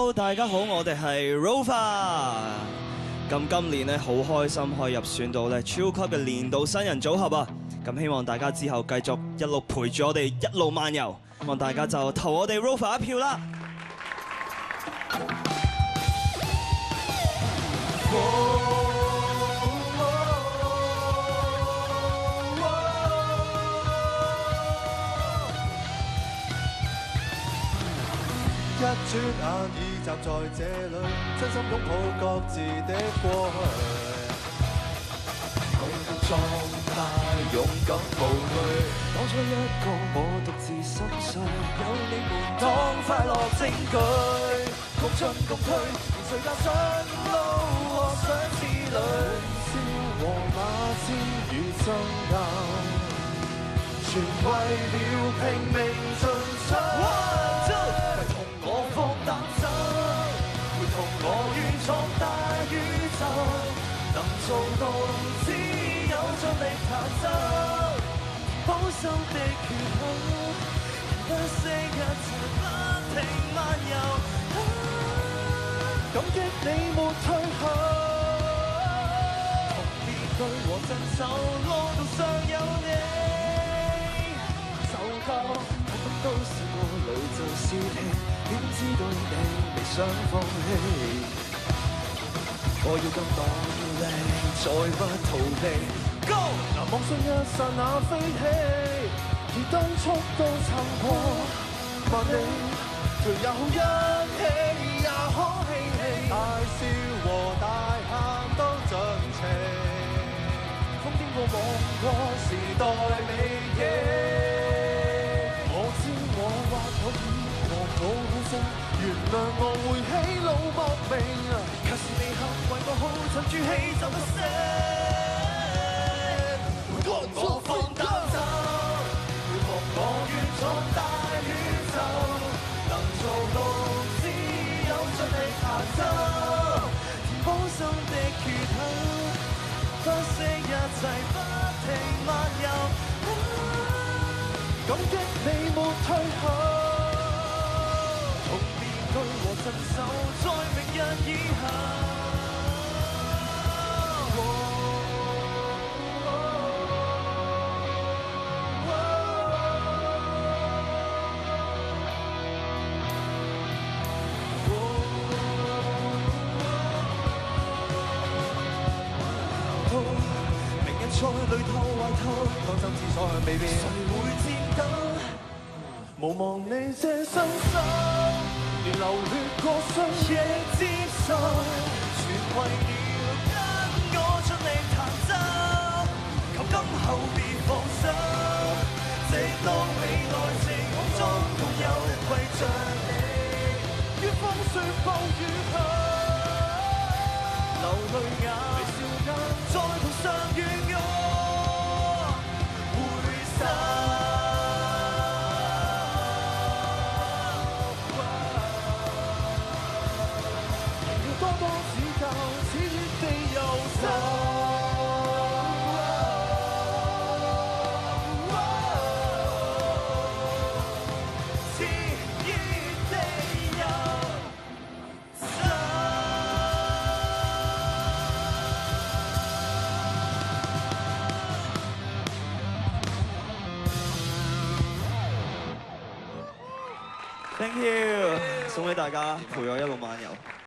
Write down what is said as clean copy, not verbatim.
Hello， 大家好，我哋係 Rover。咁今年咧好開心可以入選到咧超級嘅年度新人組合啊！咁希望大家之後繼續一路陪住我哋一路漫遊，希望大家就投我哋 Rover 一票啦！一轉眼已站在這裏，真心擁抱各自的過去。我的狀態勇敢無懼，當初一個我獨自心碎，有你們當快樂證據，共進共退，連誰踏上路和上之旅，笑和罵戰與爭拗，全為了拼命進取。做到只有盡力彈奏，保守的缺口，不惜一切不停漫遊。感激你沒退後，同面對和鎮守，路途上有你。走過我們都試過淚就笑氣，點知道你未想放棄。我要更努力，再不逃避。Go！ 難忘信一剎那飛起，而當速度撐過萬里，誰也好一起，也可嬉戲。大笑和大喊都盡情，瘋癲過望過時代美景。我知我或可以和好好聲，原諒我會喜怒莫名。卻是你肯為我好，沉住氣就不息，會看我放膽走，會學我越闖大宇宙，能做到只有盡力彈奏，填補心的缺口，不惜一切不停漫遊，感激你沒退後，同面對和鎮守，在明日以後。明日再累透壞透，當心之所向未變，誰會顫抖？無望你這身手，連流血過傷亦接受，全為了跟我盡力彈奏，求今後別放手，直到未來晴空中共有為着你，於風雪暴雨後流淚眼，微笑間在途上與我回首。多多指教，此月地遊走。此月地遊走。Thank you， 送俾大家，陪我一路漫遊。